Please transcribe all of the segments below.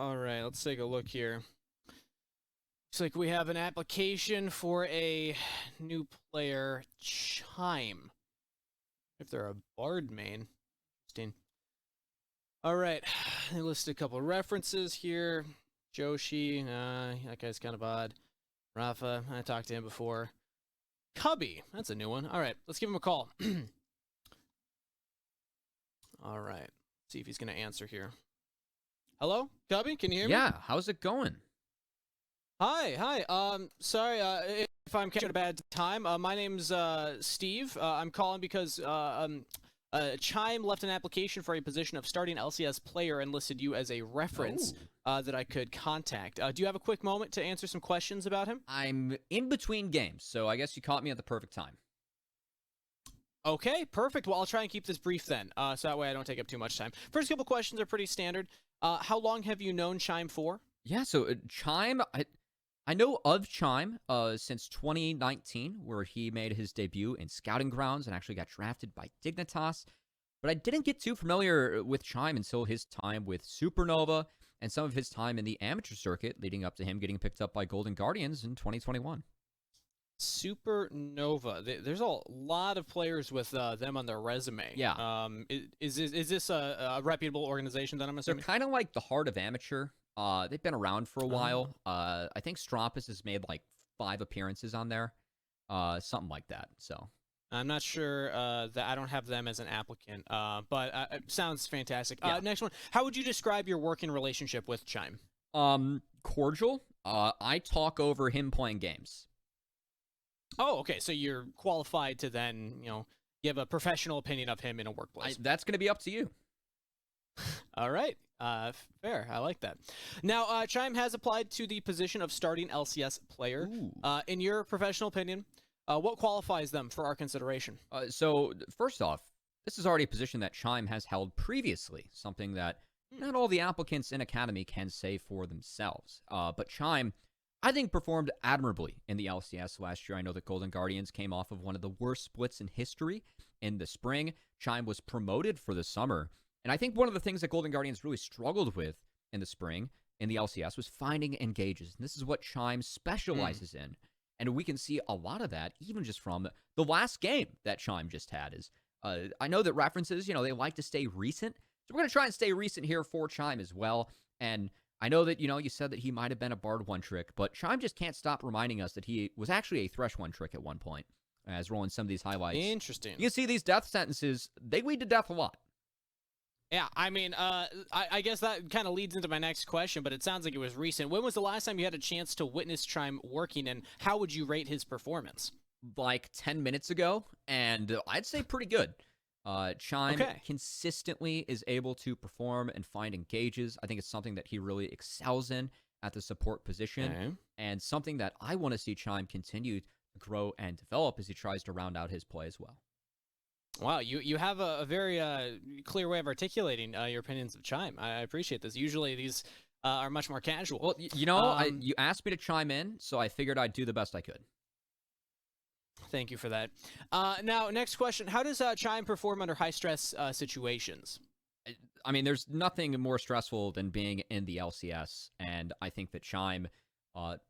All right, let's take a look here. Looks like we have an application for a new player, Chime. If they're a Bard main. Interesting. All right, they listed a couple of references here. Joshi, that guy's kind of odd. Rafa, I talked to him before. Cubby, that's a new one. All right, let's give him a call. All right, see if he's going to answer here. Hello, Cubby, can you hear me? Yeah, how's it going? Hi. Sorry if I'm catching a bad time. My name's Steve. I'm calling because Chime left an application for a position of starting LCS player and listed you as a reference that I could contact. Do you have a quick moment to answer some questions about him? I'm in between games, so I guess you caught me at the perfect time. Okay, perfect. Well, I'll try and keep this brief then, so that way I don't take up too much time. First couple questions are pretty standard. How long have you known Chime for? Yeah, so Chime, I know of Chime since 2019, where he made his debut in Scouting Grounds and actually got drafted by Dignitas. But I didn't get too familiar with Chime until his time with Supernova and some of his time in the amateur circuit, leading up to him getting picked up by Golden Guardians in 2021. Supernova. There's a lot of players with them on their resume. Yeah. Is this a reputable organization that I'm They're assuming? kind of like the Heart of Amateur. They've been around for a while. I think Strampus has made like 5 appearances on there. Something like that. So I'm not sure that I don't have them as an applicant, but it sounds fantastic. Yeah. Next one. How would you describe your working relationship with Chime? cordial. I talk over him playing games. Oh, okay. So you're qualified to then, give a professional opinion of him in a workplace. That's going to be up to you. All right. Fair. I like that. Now, Chime has applied to the position of starting LCS player. In your professional opinion, what qualifies them for our consideration? So first off, this is already a position that Chime has held previously, something that not all the applicants in Academy can say for themselves. But Chime, I think, performed admirably in the LCS last year. I know that Golden Guardians came off of one of the worst splits in history in the spring. Chime was promoted for the summer. And I think one of the things that Golden Guardians really struggled with in the spring in the LCS was finding engages. And this is what Chime specializes in. And we can see a lot of that even just from the last game that Chime just had. I know that references, they like to stay recent. So we're going to try and stay recent here for Chime as well. And I know that, you said that he might have been a Bard one-trick, but Chime just can't stop reminding us that he was actually a Thresh one-trick at one point, as rolling some of these highlights. Interesting. You can see these death sentences, they lead to death a lot. Yeah, I mean, I guess that kind of leads into my next question, but it sounds like it was recent. When was the last time you had a chance to witness Chime working, and how would you rate his performance? Like 10 minutes ago, and I'd say pretty good. Chime consistently is able to perform and find engages. I think it's something that he really excels in at the support position, and something that I want to see Chime continue to grow and develop as he tries to round out his play as well. Wow, you have a very clear way of articulating your opinions of Chime. I appreciate this. Usually these are much more casual. Well, you asked me to chime in, so I figured I'd do the best I could. Thank you for that. Now, next question. How does Chime perform under high-stress situations? I mean, there's nothing more stressful than being in the LCS, and I think that Chime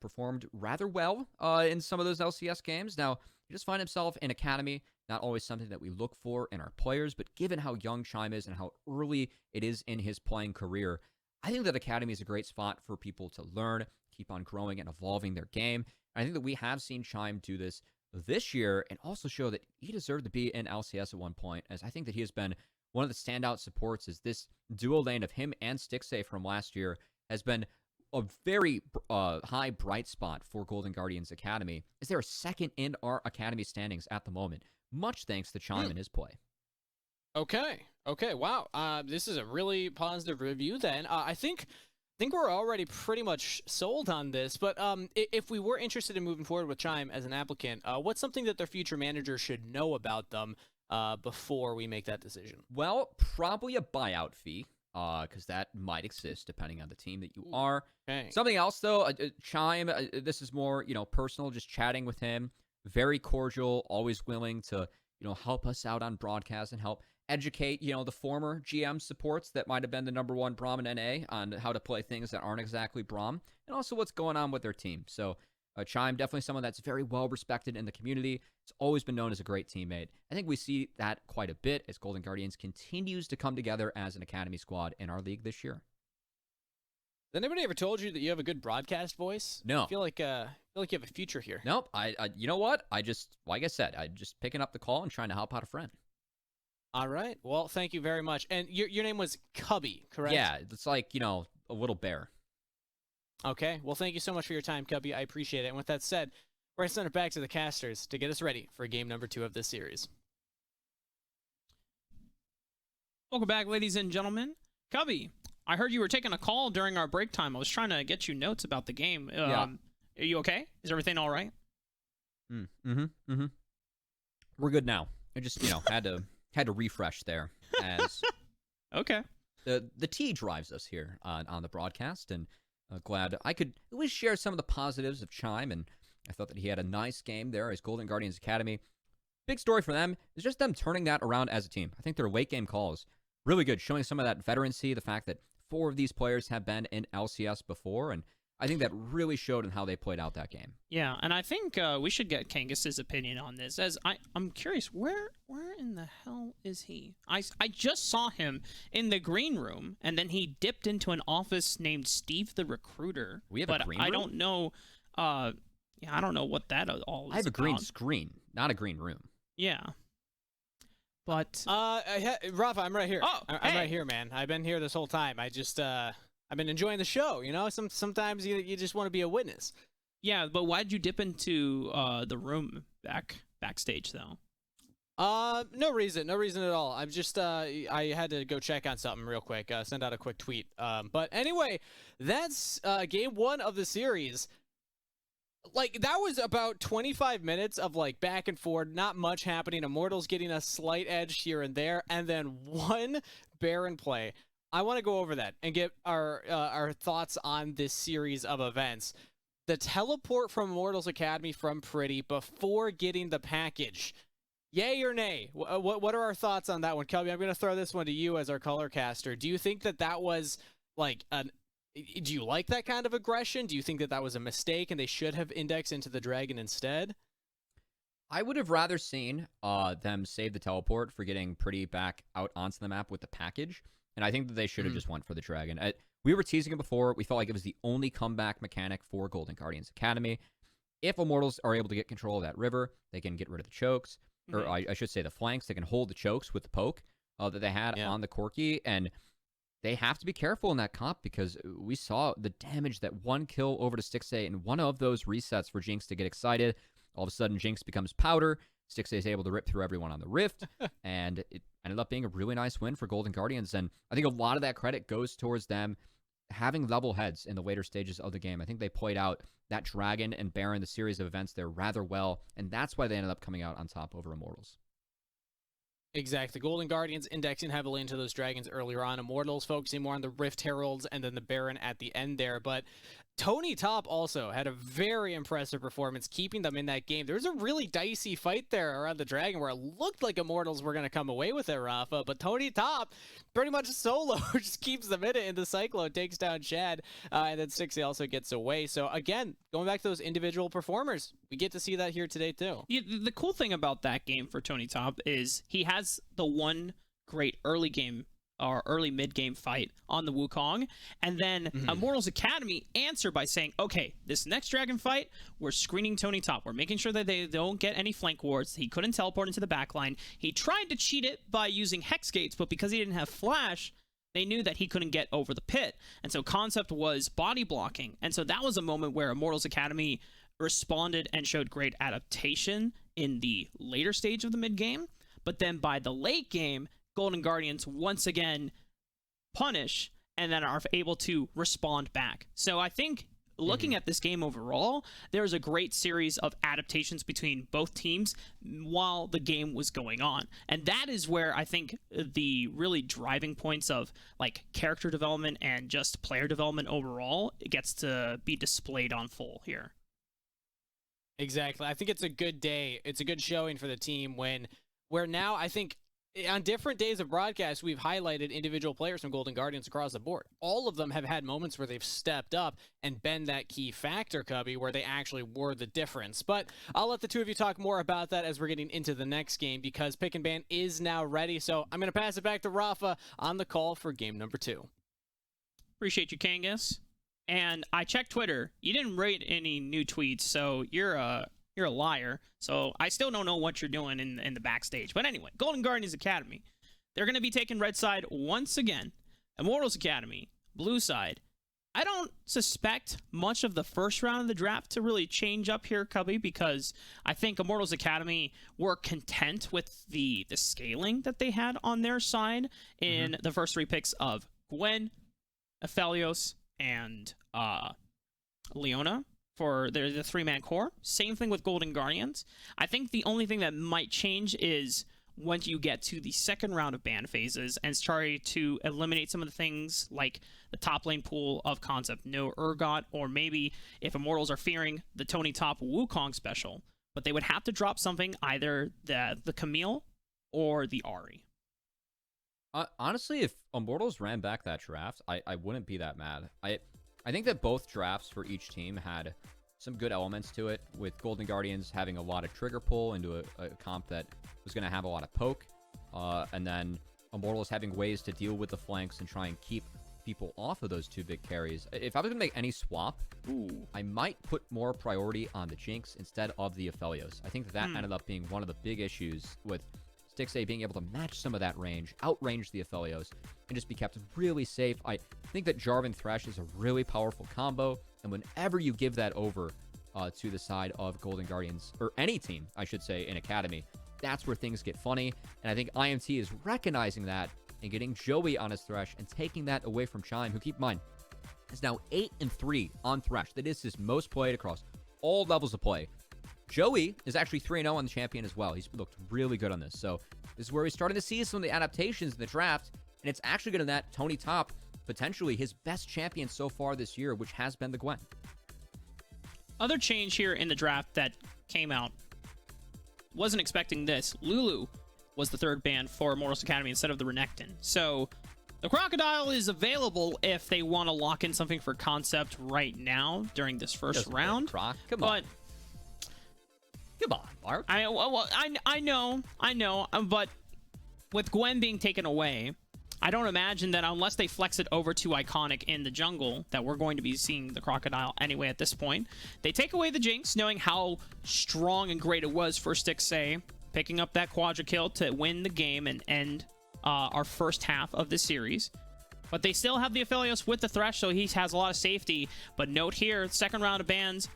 performed rather well in some of those LCS games. Now, he just find himself in Academy, not always something that we look for in our players, but given how young Chime is and how early it is in his playing career, I think that Academy is a great spot for people to learn, keep on growing and evolving their game. And I think that we have seen Chime do this year and also show that he deserved to be in LCS at one point, as I think that he has been one of the standout supports, as this dual lane of him and Stixay from last year has been a very high bright spot for Golden Guardians Academy, as they are second in our Academy standings at the moment, much thanks to Chime and his play. Okay, wow. This is a really positive review then. I think we're already pretty much sold on this, but if we were interested in moving forward with Chime as an applicant, what's something that their future manager should know about them before we make that decision? Well, probably a buyout fee, because that might exist depending on the team that you are. Something else, though, Chime, this is more, personal, just chatting with him. Very cordial, always willing to, help us out on broadcast and help educate, the former GM supports that might have been the number one Braum in NA on how to play things that aren't exactly Braum, and also what's going on with their team. So Chime, definitely someone that's very well respected in the community. He's always been known as a great teammate. I think we see that quite a bit as Golden Guardians continues to come together as an academy squad in our league this year. Has anybody ever told you that you have a good broadcast voice? No. I feel like you have a future here. Nope. I you know what? Like I said, I just picking up the call and trying to help out a friend. All right. Well, thank you very much. And your name was Cubby, correct? Yeah, it's like, a little bear. Okay. Well, thank you so much for your time, Cubby. I appreciate it. And with that said, we're going to send it back to the casters to get us ready for game number 2 of this series. Welcome back, ladies and gentlemen. Cubby, I heard you were taking a call during our break time. I was trying to get you notes about the game. Yeah. Are you okay? Is everything all right? We're good now. I just, had to refresh there as Okay. the T drives us here on the broadcast, and glad I could at least share some of the positives of Chime, and I thought that he had a nice game there as Golden Guardians Academy. Big story for them is just them turning that around as a team. I think their late game calls really good, showing some of that veterancy, the fact that 4 of these players have been in LCS before, and I think that really showed in how they played out that game. Yeah, and I think we should get Kangus's opinion on this. As I'm curious, where in the hell is he? I just saw him in the green room, and then he dipped into an office named Steve the Recruiter. We have but a green I room? don't know. I don't know what that all is. I have a green about. screen, not a green room. Yeah. But Rafa, I'm right here. Oh, I'm hey. right here, man. I've been here this whole time. I've been enjoying the show. Sometimes you just want to be a witness. yeah, but why did you dip into the room backstage though? No reason at all. I'm just I had to go check on something real quick. Send out a quick tweet. But anyway, that's game 1 of the series. Like, that was about 25 minutes of like back and forth, not much happening. Immortals getting a slight edge here and there, and then one Baron play. I want to go over that and get our thoughts on this series of events. The teleport from Immortals Academy from Pretty before getting the package. Yay or nay? What are our thoughts on that one, Kelby? I'm going to throw this one to you as our color caster. Do you think that was like do you like that kind of aggression? Do you think that was a mistake and they should have indexed into the dragon instead? I would have rather seen them save the teleport for getting Pretty back out onto the map with the package. And I think that they should have just went for the dragon. We were teasing it before. We felt like it was the only comeback mechanic for Golden Guardians Academy. If Immortals are able to get control of that river, they can get rid of the chokes. Or I should say the flanks. They can hold the chokes with the poke that they had on the Corki. And they have to be careful in that comp because we saw the damage that one kill over to Stixay and one of those resets for Jinx to get excited. All of a sudden, Jinx becomes powder. Stixay is able to rip through everyone on the Rift. And it ended up being a really nice win for Golden Guardians. And I think a lot of that credit goes towards them having level heads in the later stages of the game. I think they played out that Dragon and Baron, the series of events there, rather well. And that's why they ended up coming out on top over Immortals. Exactly. Golden Guardians indexing heavily into those dragons earlier on. Immortals focusing more on the Rift Heralds and then the Baron at the end there. But Tony Top also had a very impressive performance, keeping them in that game. There was a really dicey fight there around the dragon where it looked like Immortals were going to come away with it, Rafa. But Tony Top pretty much solo just keeps them in it in the Cyclone, takes down Shad, and then Stixay also gets away. So again, going back to those individual performers, we get to see that here today too. Yeah, the cool thing about that game for Tony Top is he has the one great early game or early mid-game fight on the Wukong, and then Immortals Academy answer by saying, okay, this next dragon fight, we're screening Tony Top. We're making sure that they don't get any flank wards. He couldn't teleport into the backline. He tried to cheat it by using Hex Gates, but because he didn't have Flash, they knew that he couldn't get over the pit. And so Concept was body blocking. And so that was a moment where Immortals Academy responded and showed great adaptation in the later stage of the mid-game. But then by the late game, Golden Guardians once again punish and then are able to respond back. So I think looking at this game overall, there's a great series of adaptations between both teams while the game was going on. And that is where I think the really driving points of like character development and just player development overall gets to be displayed on full here. Exactly. I think it's a good day. It's a good showing for the team where now I think On different days of broadcast, we've highlighted individual players from Golden Guardians across the board. All of them have had moments where they've stepped up and been that key factor, Cubby, where they actually were the difference. But I'll let the two of you talk more about that as we're getting into the next game, because Pick and Ban is now ready. So I'm going to pass it back to Rafa on the call for game number 2. Appreciate you, Kangas. And I checked Twitter. You didn't rate any new tweets, so you're a liar. So I still don't know what you're doing in the backstage. But anyway, Golden Guardians Academy. They're going to be taking red side once again. Immortals Academy, blue side. I don't suspect much of the first round of the draft to really change up here, Cubby, because I think Immortals Academy were content with the scaling that they had on their side in the first 3 picks of Gwen, Aphelios, and Leona for the 3-man core. Same thing with Golden Guardians. I think the only thing that might change is once you get to the second round of ban phases and try to eliminate some of the things like the top lane pool of concept, no Urgot, or maybe if Immortals are fearing the Tony Top Wukong special, but they would have to drop something, either the Camille or the Ahri. Honestly, if Immortals ran back that draft, I wouldn't be that mad. I think that both drafts for each team had some good elements to it, with Golden Guardians having a lot of trigger pull into a comp that was going to have a lot of poke, and then Immortals having ways to deal with the flanks and try and keep people off of those 2 big carries. If I was going to make any swap, I might put more priority on the Jinx instead of the Aphelios. I think that ended up being one of the big issues with Stixxay being able to match some of that range, outrange the Aphelios, and just be kept really safe. I think that Jarvan Thresh is a really powerful combo, and whenever you give that over to the side of Golden Guardians, or any team, I should say, in Academy, that's where things get funny, and I think IMT is recognizing that and getting Joey on his Thresh and taking that away from Chime, who, keep in mind, is now 8-3 on Thresh. That is his most played across all levels of play. Joey is actually 3-0 on the champion as well. He's looked really good on this. So this is where we're starting to see some of the adaptations in the draft, and it's actually going to net Tony Top potentially his best champion so far this year, which has been the Gwen. Other change here in the draft that came out, wasn't expecting this. Lulu was the 3rd ban for Immortals Academy instead of the Renekton. So the Crocodile is available if they want to lock in something for concept right now during this first round. Come on. Come on, Mark. I know, but with Gwen being taken away, I don't imagine that unless they flex it over to Iconic in the jungle, that we're going to be seeing the Crocodile anyway at this point. They take away the Jinx, knowing how strong and great it was for Stixxay, picking up that Quadra kill to win the game and end our first half of the series. But they still have the Aphelios with the Thresh, so he has a lot of safety. But note here, second round of bans.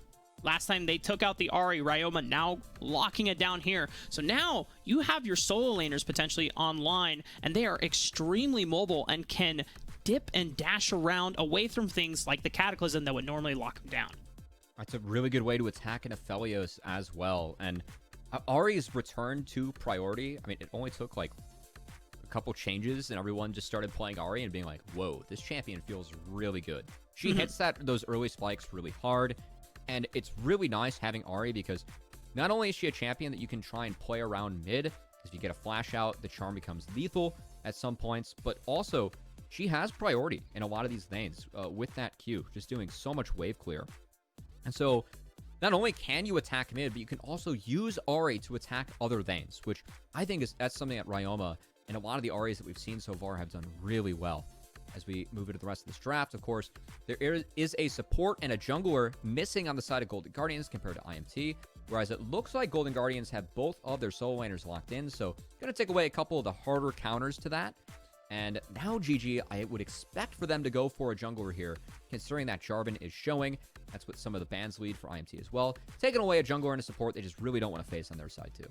Last time they took out the Ahri, Ryoma now locking it down here. So now you have your solo laners potentially online, and they are extremely mobile and can dip and dash around away from things like the Cataclysm that would normally lock them down. That's a really good way to attack an Aphelios as well. And Ahri's return to priority, I mean, it only took like a couple changes and everyone just started playing Ahri and being like, whoa, this champion feels really good. She hits those early spikes really hard. And it's really nice having Ahri because not only is she a champion that you can try and play around mid, because if you get a flash out, the charm becomes lethal at some points, but also she has priority in a lot of these lanes with that Q, just doing so much wave clear. And so not only can you attack mid, but you can also use Ahri to attack other lanes, which I think that's something that Ryoma and a lot of the Ahris that we've seen so far have done really well. As we move into the rest of this draft, of course, there is a support and a jungler missing on the side of Golden Guardians compared to IMT, whereas it looks like Golden Guardians have both of their solo laners locked in, so going to take away a couple of the harder counters to that. And now GG, I would expect for them to go for a jungler here, considering that Jarvan is showing. That's what some of the bans lead for IMT as well. Taking away a jungler and a support they just really don't want to face on their side too.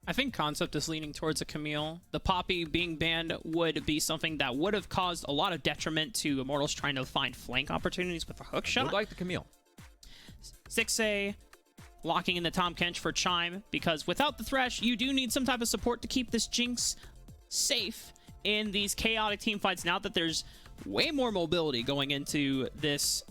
I think Concept is leaning towards a Camille. The Poppy being banned would be something that would have caused a lot of detriment to Immortals trying to find flank opportunities with a hook shot. I would like the Camille. Stixxay locking in the Tahm Kench for Chime, because without the Thresh, you do need some type of support to keep this Jinx safe in these chaotic team fights, now that there's way more mobility going into this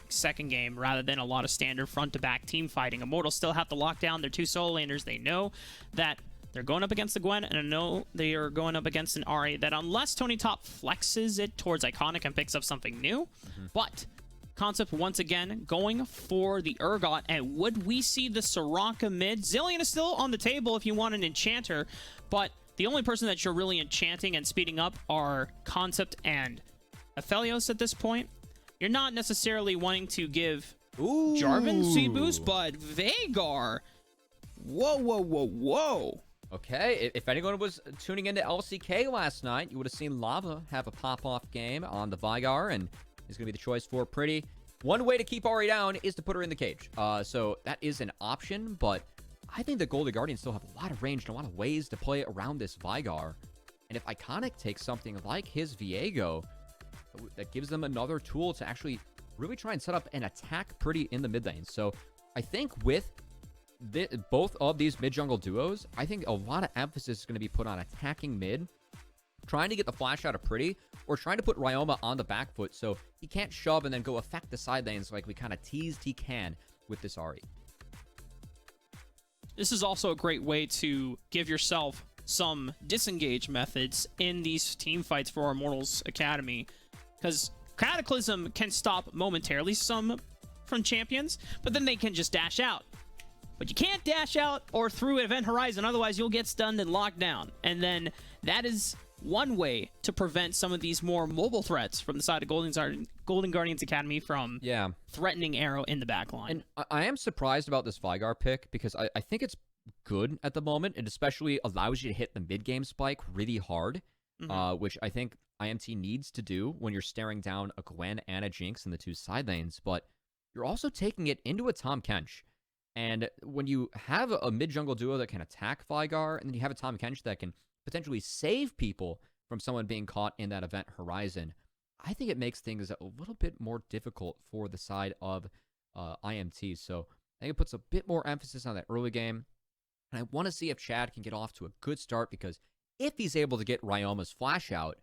second game rather than a lot of standard front to back team fighting. Immortals still have to lock down their 2 solo laners. They know that they're going up against the Gwen, and I know they are going up against an Ahri that unless Tony Top flexes it towards Iconic and picks up something new, but Concept once again going for the Urgot, and would we see the Soraka mid? Zillion is still on the table if you want an enchanter, but the only person that you're really enchanting and speeding up are Concept and Aphelios at this point. You're not necessarily wanting to give Jarvan speed boost, but Veigar. Whoa. Okay, if anyone was tuning into LCK last night, you would have seen Lava have a pop-off game on the Veigar, and he's going to be the choice for Pretty. One way to keep Ahri down is to put her in the cage. So that is an option, but I think the Golden Guardians still have a lot of range and a lot of ways to play around this Veigar. And if Iconic takes something like his Viego, that gives them another tool to actually really try and set up and attack Pretty in the mid lane. So I think with both of these mid-jungle duos, I think a lot of emphasis is going to be put on attacking mid, trying to get the flash out of Pretty, or trying to put Ryoma on the back foot so he can't shove and then go affect the side lanes like we kind of teased he can with this Ahri. This is also a great way to give yourself some disengage methods in these team fights for Immortals Academy, because Cataclysm can stop momentarily some from champions, but then they can just dash out. But you can't dash out or through Event Horizon, otherwise you'll get stunned and locked down. And then that is one way to prevent some of these more mobile threats from the side of Golden Guardians Academy from threatening Arrow in the back line. And I am surprised about this Veigar pick, because I think it's good at the moment. It especially allows you to hit the mid-game spike really hard, which I think IMT needs to do when you're staring down a Gwen and a Jinx in the two side lanes. But you're also taking it into a Tahm Kench. And when you have a mid-jungle duo that can attack Veigar, and then you have a Tahm Kench that can potentially save people from someone being caught in that Event Horizon, I think it makes things a little bit more difficult for the side of IMT. So I think it puts a bit more emphasis on that early game. And I want to see if Chad can get off to a good start, because if he's able to get Ryoma's flash out,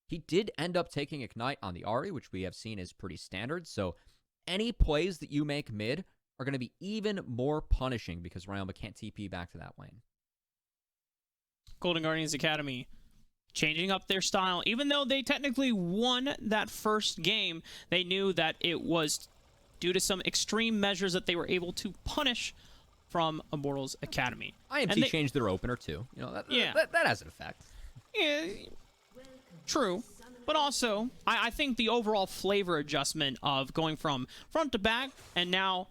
he did end up taking Ignite on the Ahri, which we have seen is pretty standard. So any plays that you make mid are going to be even more punishing, because Ryoma can't TP back to that lane. Golden Guardians Academy changing up their style. Even though they technically won that first game, they knew that it was due to some extreme measures that they were able to punish from Immortals Academy. IMT changed their opener too. You know, that has an effect. Yeah, true. But also, I think the overall flavor adjustment of going from front to back and now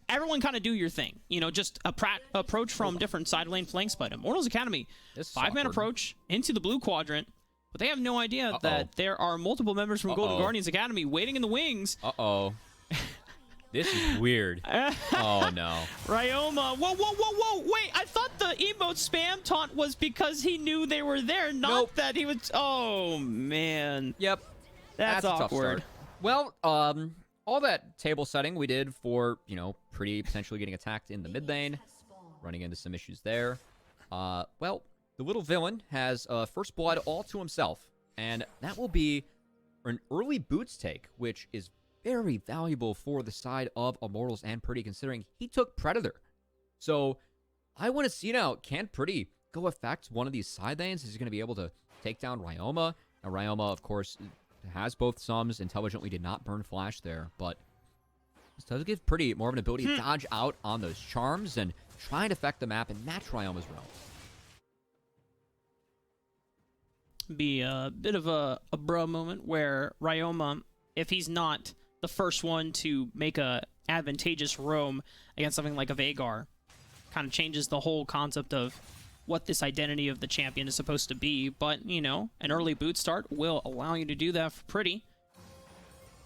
everyone kind of do your thing. You know, just approach from different side lane flanks. But Immortals Academy, 5-man approach into the blue quadrant. But they have no idea that there are multiple members from Golden Guardians Academy waiting in the wings. This is weird. Oh, no. Ryoma. Whoa. Wait, I thought the emote spam taunt was because he knew they were there, not that he was... Oh, man. Yep. That's awkward. Well, all that table setting we did for, you know, Pretty potentially getting attacked in the mid lane, running into some issues there. Well, the little villain has first blood all to himself, and that will be an early boots take, which is very valuable for the side of Immortals and Pretty, considering he took Predator. So I want to see now, can Pretty go affect one of these side lanes? Is he going to be able to take down Ryoma? Now, Ryoma, of course, has both sums, intelligently did not burn flash there, but this does give Pretty more of an ability to dodge out on those charms and try and affect the map and match Ryoma's realm. Be a bit of a bro moment where Ryoma, if he's not the first one to make a advantageous roam against something like a Veigar, kind of changes the whole concept of what this identity of the champion is supposed to be. But, you know, an early boot start will allow you to do that for Pretty.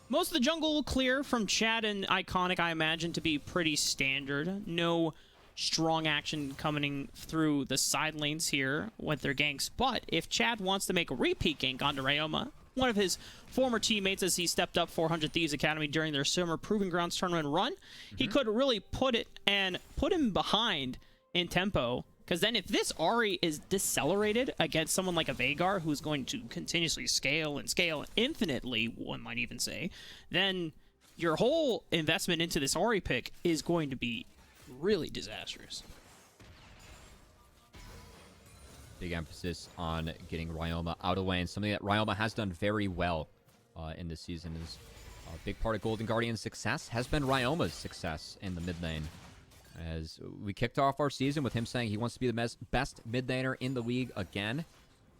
Most of the jungle clear from Chad and Iconic, I imagine, to be pretty standard. No strong action coming through the side lanes here with their ganks. But if Chad wants to make a repeat gank onto Ryoma, one of his former teammates as he stepped up 400 Thieves Academy during their Summer Proving Grounds tournament run, he could really put him behind in tempo. Because then if this Ahri is decelerated against someone like a Veigar, who's going to continuously scale and scale infinitely, one might even say, then your whole investment into this Ahri pick is going to be really disastrous. big emphasis on getting Ryoma out of lane. Something that Ryoma has done very well in this season is a big part of Golden Guardian's success has been Ryoma's success in the mid lane. As we kicked off our season with him saying he wants to be the best mid laner in the league again.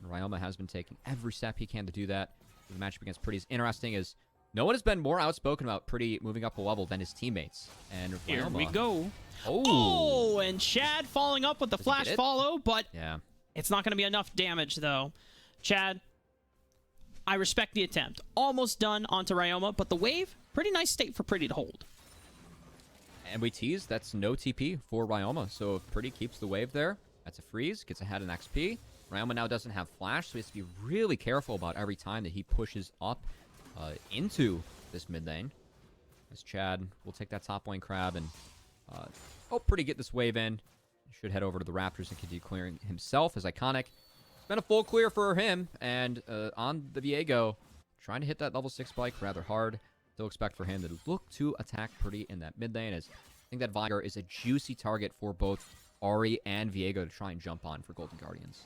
And Ryoma has been taking every step he can to do that. The matchup against Pretty is interesting as no one has been more outspoken about Pretty moving up a level than his teammates. And Ryoma, Here we go. Oh, and Chad following up with the flash follow, but yeah, it's not going to be enough damage, though. Chad, I respect the attempt. Almost done onto Ryoma, but the wave, pretty nice state for Pretty to hold. And we tease, that's no TP for Ryoma. So if Pretty keeps the wave there, that's a freeze, gets ahead in XP. Ryoma now doesn't have flash, so he has to be really careful about every time that he pushes up into this mid lane. As Chad will take that top lane crab and Pretty get this wave in. Should head over to the Raptors and continue clearing himself as Iconic. It's been a full clear for him, and on the Viego, trying to hit that level 6 spike rather hard. Still expect for him to look to attack Pretty in that mid lane, as I think that Viger is a juicy target for both Ahri and Viego to try and jump on for Golden Guardians.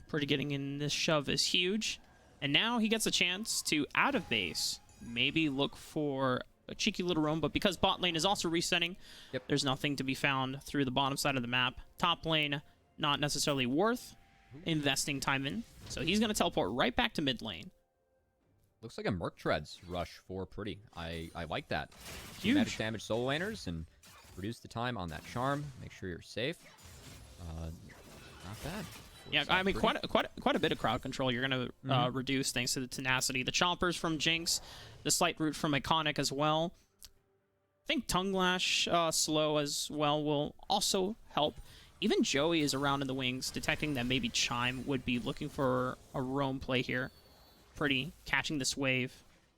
Pretty getting in this shove is huge. And now he gets a chance to, out of base, maybe look for a cheeky little roam, but because bot lane is also resetting, there's nothing to be found through the bottom side of the map. Top lane, not necessarily worth investing time in, so he's going to teleport right back to mid lane. Looks like a Merc Treads rush for Pretty. I like that. Huge. Magic damage solo laners and reduce the time on that charm. Make sure you're safe. Not bad. Yeah, I mean, quite a bit of crowd control you're going to reduce thanks to the tenacity. The chompers from Jinx, the slight root from Iconic as well. I think Tongue Lash slow as well will also help. Even Joey is around in the wings, detecting that maybe Chime would be looking for a roam play here. Pretty catching this wave.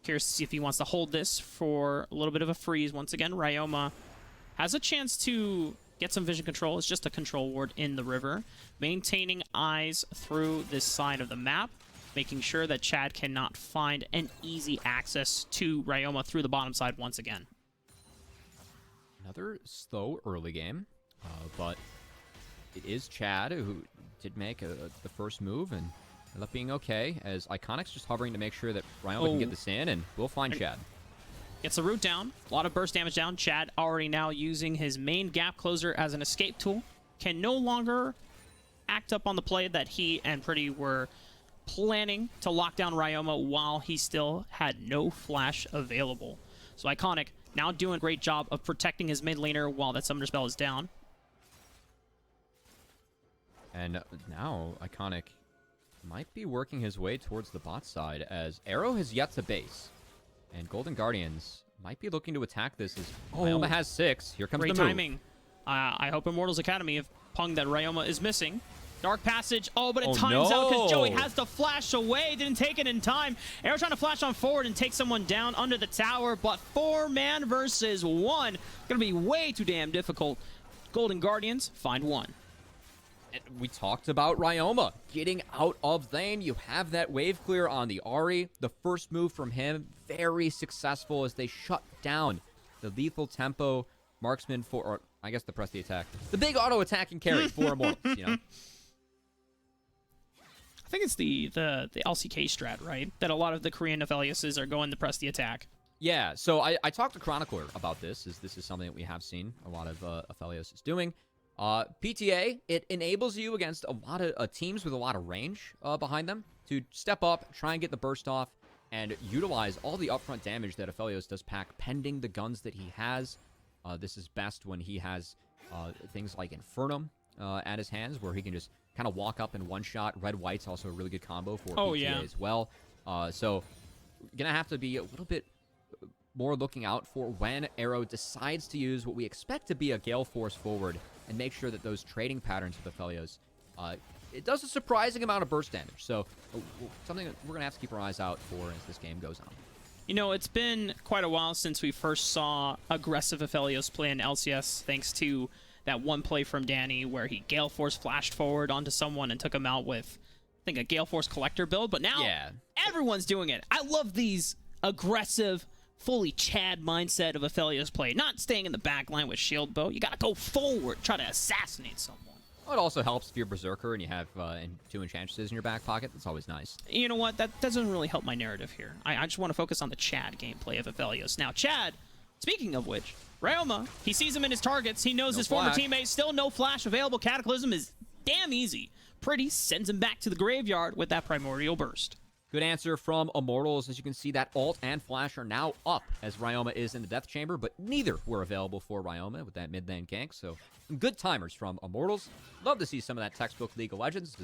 Curious to see if he wants to hold this for a little bit of a freeze. Once again, Ryoma has a chance to get some vision control. It's just a control ward in the river. Maintaining eyes through this side of the map, making sure that Chad cannot find an easy access to Ryoma through the bottom side once again. Another slow early game, but it is Chad who did make the first move and ended up being okay, as Iconic's just hovering to make sure that Ryoma can get this in, and we'll find Chad. Gets the root down. A lot of burst damage down. Chad already now using his main gap closer as an escape tool. Can no longer act up on the play that he and Pretty were planning to lock down Ryoma while he still had no flash available. So Iconic now doing a great job of protecting his mid laner while that summoner spell is down. And now Iconic might be working his way towards the bot side, as Arrow has yet to base. And Golden Guardians might be looking to attack this as Ryoma has 6. Here comes Great the move. timing. I hope Immortals Academy have punged that Ryoma is missing. Dark Passage. Oh, but it times out because Joey has to flash away. Didn't take it in time. Arrow trying to flash on forward and take someone down under the tower, but 4-man versus 1. Gonna be way too damn difficult. Golden Guardians find 1. We talked about Ryoma getting out of lane. You have that wave clear on the Ahri. The first move from him, very successful as they shut down the lethal tempo marksman for, or I guess the press the attack. The big auto attacking carry for Immortals, you know? I think it's the LCK strat, right? That a lot of the Korean Aphelioses are going to press the attack. Yeah, so I talked to Chronicler about this, as this is something that we have seen a lot of Aphelios doing. PTA, it enables you against a lot of teams with a lot of range behind them to step up, try and get the burst off, and utilize all the upfront damage that Aphelios does pack pending the guns that he has. This is best when he has things like Infernum at his hands, where he can just kind of walk up and one-shot. Red-White's also a really good combo for PTA as well. So going to have to be a little bit more looking out for when Arrow decides to use what we expect to be a Gale Force forward and make sure that those trading patterns with Aphelios, it does a surprising amount of burst damage. So something that we're going to have to keep our eyes out for as this game goes on. You know, it's been quite a while since we first saw aggressive Aphelios play in LCS, thanks to that one play from Danny where he Gale Force flashed forward onto someone and took him out with, I think, a Gale Force collector build. But now everyone's doing it. I love these aggressive, fully Chad mindset of Aphelios play. Not staying in the back line with shield bow. You gotta go forward, try to assassinate someone. It also helps if you're Berserker and you have 2 Enchantresses in your back pocket. That's always nice. You know what? That doesn't really help my narrative here. I just want to focus on the Chad gameplay of Aphelios. Now, Chad, speaking of which, Ryoma, he sees him in his targets. He knows his former teammate, still no flash available. Cataclysm is damn easy. Pretty sends him back to the graveyard with that Primordial Burst. Good answer from Immortals. As you can see, that ult and flash are now up as Ryoma is in the death chamber, but neither were available for Ryoma with that mid lane gank. So some good timers from Immortals. Love to see some of that textbook League of Legends.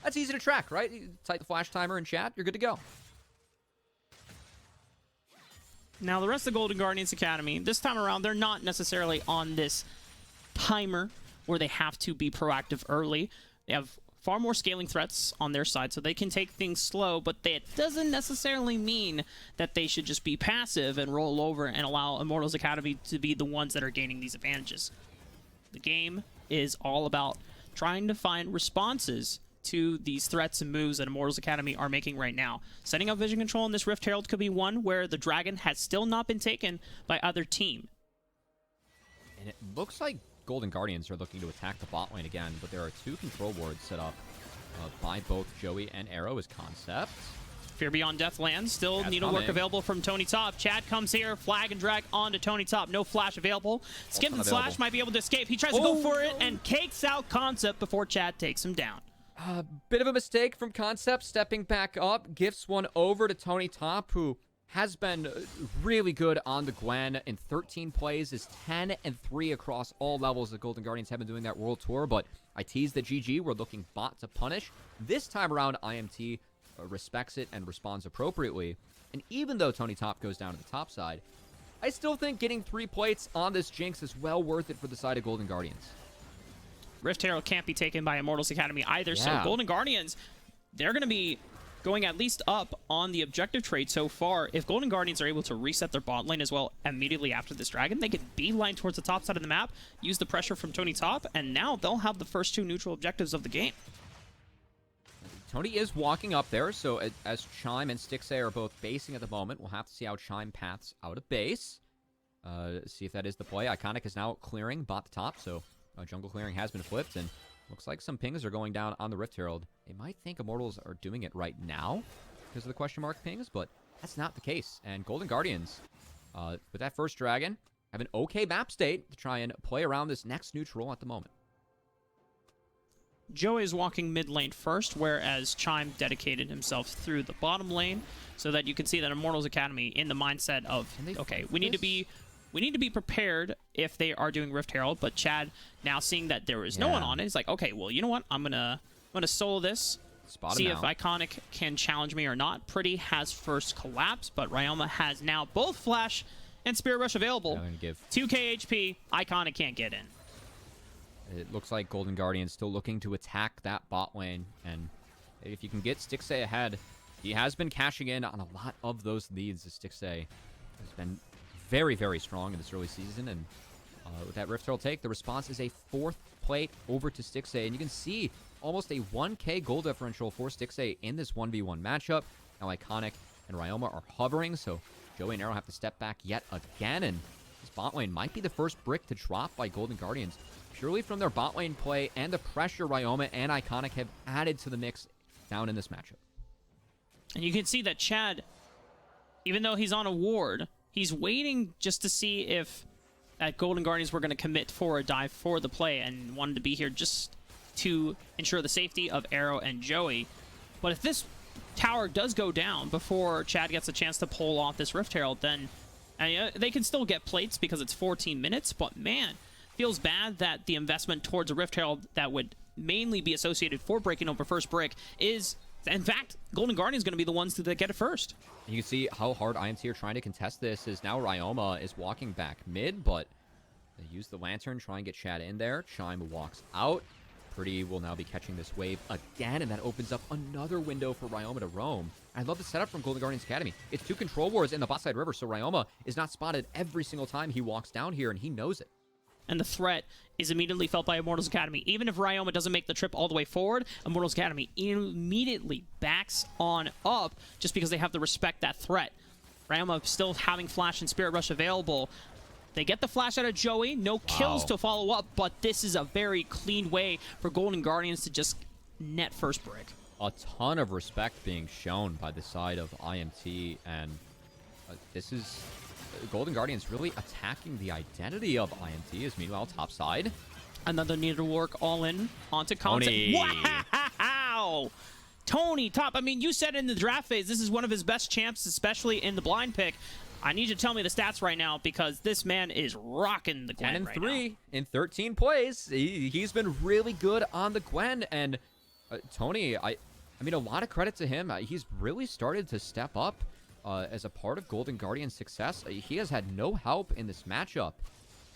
That's easy to track, right? You type the flash timer in chat, you're good to go. Now, the rest of the Golden Guardians Academy, this time around, they're not necessarily on this timer where they have to be proactive early. They have far more scaling threats on their side, so they can take things slow, but that doesn't necessarily mean that they should just be passive and roll over and allow Immortals Academy to be the ones that are gaining these advantages. The game is all about trying to find responses to these threats and moves that Immortals Academy are making right now. Setting up vision control in this Rift Herald could be one where the dragon has still not been taken by other team. And it looks like Golden Guardians are looking to attack the bot lane again, but there are 2 control wards set up by both Joey and Arrow as Concept. Fear Beyond Deathland, still That's needlework coming. available from Tony Top. Chad comes here, flag and drag onto Tony Top. No flash available. Skip and Slash might be able to escape. He tries to go for it and cakes out Concept before Chad takes him down. Bit of a mistake from Concept, stepping back up, gifts one over to Tony Top, who has been really good on the Gwen. In 13 plays, is 10-3 across all levels. The Golden Guardians have been doing that World Tour, but I teased the GG. We're looking bot to punish. This time around, IMT respects it and responds appropriately. And even though Tony Top goes down to the top side, I still think getting 3 plates on this Jinx is well worth it for the side of Golden Guardians. Rift Herald can't be taken by Immortals Academy either, so Golden Guardians, they're going to be going at least up on the objective trade so far. If Golden Guardians are able to reset their bot lane as well immediately after this dragon, they can beeline towards the top side of the map, use the pressure from Tony Top, and now they'll have the first 2 neutral objectives of the game. Tony is walking up there, so as Chime and Stixay are both basing at the moment, we'll have to see how Chime paths out of base. See if that is the play. Iconic is now clearing bot the top, so jungle clearing has been flipped, and looks like some pings are going down on the Rift Herald. They might think Immortals are doing it right now because of the question mark pings, but that's not the case. And Golden Guardians, with that first dragon, have an okay map state to try and play around this next neutral at the moment. Joey is walking mid lane first, whereas Chime dedicated himself through the bottom lane, so that you can see that Immortals Academy in the mindset of, okay, we need to be prepared if they are doing Rift Herald. But Chad, now seeing that there is no one on it, he's like, okay, well, you know what? I'm gonna solo this. See if Iconic can challenge me or not. Pretty has first collapse, but Ryoma has now both Flash and Spirit Rush available. 2k HP. Iconic can't get in. It looks like Golden Guardian still looking to attack that bot lane, and if you can get Stixay ahead, he has been cashing in on a lot of those leads. Stixay has been very, very strong in this early season, and with that Rift Herald take, the response is a 4th plate over to Stixay, and you can see almost a 1k goal differential for Stixay in this 1v1 matchup. Now Iconic and Ryoma are hovering, so Joey and Arrow have to step back yet again, and this bot lane might be the first brick to drop by Golden Guardians, purely from their bot lane play and the pressure Ryoma and Iconic have added to the mix down in this matchup. And you can see that Chad, even though he's on a ward, he's waiting just to see if that Golden Guardians were going to commit for a dive for the play and wanted to be here just to ensure the safety of Arrow and Joey. But if this tower does go down before Chad gets a chance to pull off this Rift Herald, then they can still get plates because it's 14 minutes. But man, feels bad that the investment towards a Rift Herald that would mainly be associated for breaking over first brick is, in fact, Golden Guardian is going to be the ones that get it first. You can see how hard IMT are trying to contest this. Is now Ryoma is walking back mid, but they use the lantern, try and get Chad in there. Chime walks out. Pretty will now be catching this wave again, and that opens up another window for Ryoma to roam. I love the setup from Golden Guardians Academy. It's 2 control wards in the bot side river, so Ryoma is not spotted every single time he walks down here, and he knows it. And the threat is immediately felt by Immortals Academy. Even if Ryoma doesn't make the trip all the way forward, Immortals Academy immediately backs on up just because they have to respect that threat. Ryoma still having Flash and Spirit Rush available. They get the flash out of Joey. No kills to follow up, but this is a very clean way for Golden Guardians to just net first brick. A ton of respect being shown by the side of IMT, and this is Golden Guardians really attacking the identity of IMT, as meanwhile top side. Another needle work all in onto contact. Tony. Wow! Tony top. I mean, you said in the draft phase, this is one of his best champs, especially in the blind pick. I need you to tell me the stats right now because this man is rocking the Gwen 10 and right 3 now. in 13 plays. He's been really good on the Gwen, and Tony, I mean, a lot of credit to him. He's really started to step up as a part of Golden Guardian's success. He has had no help in this matchup.